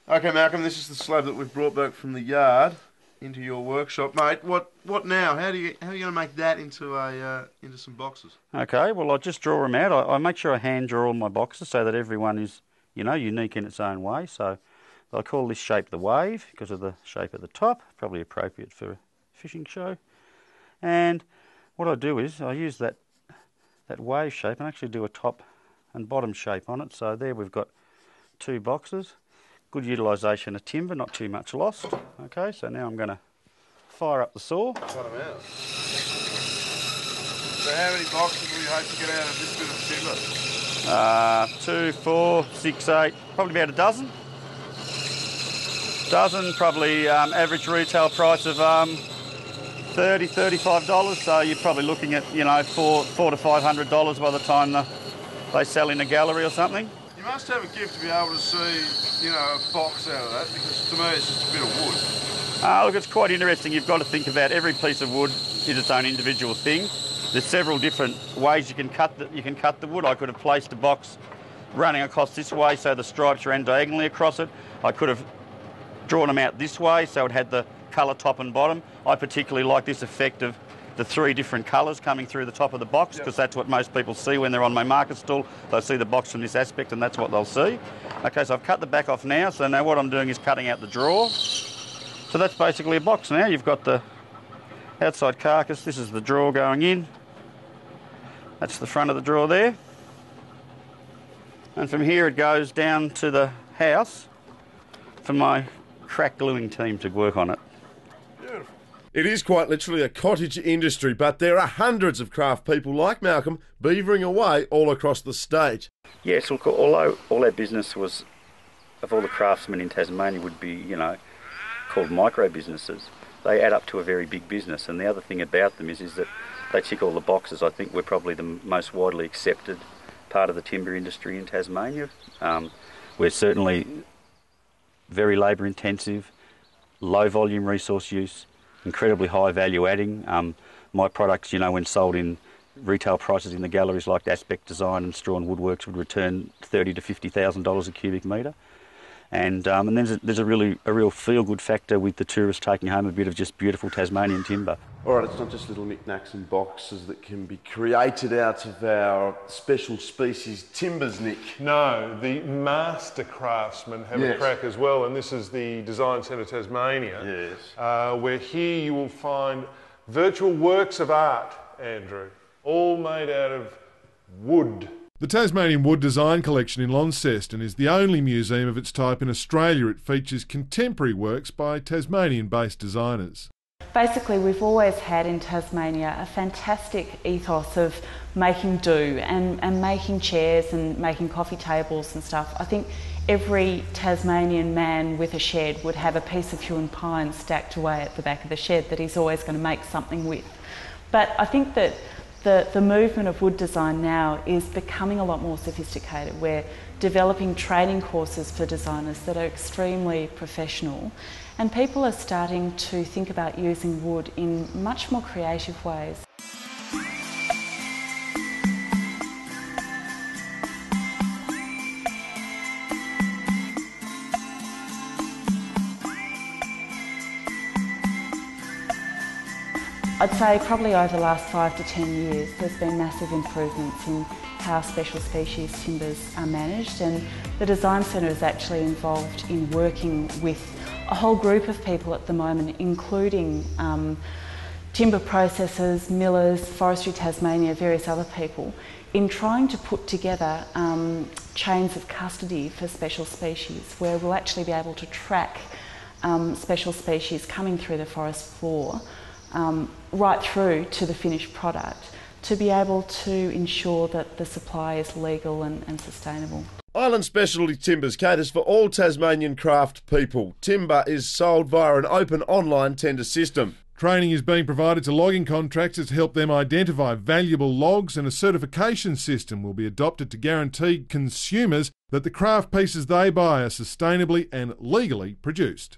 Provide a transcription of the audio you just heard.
Okay, Malcolm, this is the slab that we've brought back from the yard into your workshop, mate. What now? How are you going to make that into into some boxes? Okay, well, I just draw them out. I make sure I hand draw all my boxes so that everyone is, unique in its own way. So I call this shape the wave because of the shape at the top, probably appropriate for a fishing show. And what I do is I use that wave shape and actually do a top and bottom shape on it. So there we've got two boxes. Good utilisation of timber, not too much lost. Okay, so now I'm going to fire up the saw. Cut them out. So how many boxes will you hope to get out of this bit of timber? 2, 4, 6, 8, probably about a dozen. Probably average retail price of $30, $35. So you're probably looking at, $400 to $500 by the time they sell in a gallery or something. You must have a gift to be able to see, a box out of that, because to me it's just a bit of wood. Look, it's quite interesting. You've got to think about every piece of wood is its own individual thing. There's several different ways you can cut the wood. I could have placed a box running across this way so the stripes ran diagonally across it. I could have drawn them out this way so it had the colour top and bottom. I particularly like this effect of the three different colours coming through the top of the box, because that's what most people see when they're on my market stall. They'll see the box from this aspect and that's what they'll see. Okay, so I've cut the back off now, so now what I'm doing is cutting out the drawer. So that's basically a box now. You've got the outside carcass, this is the drawer going in. That's the front of the drawer there. And from here it goes down to the house for my crack gluing team to work on it. Beautiful. It is quite literally a cottage industry, but there are hundreds of craft people like Malcolm beavering away all across the state. Yes, look, although all our business was, of all the craftsmen in Tasmania would be, called micro businesses, they add up to a very big business. And the other thing about them is that they tick all the boxes. I think we're probably the most widely accepted part of the timber industry in Tasmania. We're certainly very labour intensive, low volume resource use, incredibly high value adding. My products, when sold in retail prices in the galleries like Aspect Design and Straw and Woodworks would return $30,000 to $50,000 a cubic metre. And then there's a real feel-good factor with the tourists taking home a bit of just beautiful Tasmanian timber. All right, it's not just little knickknacks and boxes that can be created out of our special species timbers, Nick. No, the master craftsmen have a crack as well, and this is the Design Centre Tasmania, where here you will find virtual works of art, Andrew, all made out of wood. The Tasmanian Wood Design Collection in Launceston is the only museum of its type in Australia. It features contemporary works by Tasmanian-based designers. Basically, we've always had in Tasmania a fantastic ethos of making do and making chairs and making coffee tables and stuff. I think every Tasmanian man with a shed would have a piece of hewn pine stacked away at the back of the shed that he's always going to make something with. But I think that the movement of wood design now is becoming a lot more sophisticated. We're developing training courses for designers that are extremely professional, and people are starting to think about using wood in much more creative ways. I'd say probably over the last 5 to 10 years there's been massive improvements in how special species timbers are managed, and the Design Centre is actually involved in working with a whole group of people at the moment, including timber processors, millers, Forestry Tasmania, various other people, in trying to put together chains of custody for special species, where we'll actually be able to track special species coming through the forest floor right through to the finished product, to be able to ensure that the supply is legal and sustainable. Island Specialty Timbers caters for all Tasmanian craft people. Timber is sold via an open online tender system. Training is being provided to logging contractors to help them identify valuable logs, and a certification system will be adopted to guarantee consumers that the craft pieces they buy are sustainably and legally produced.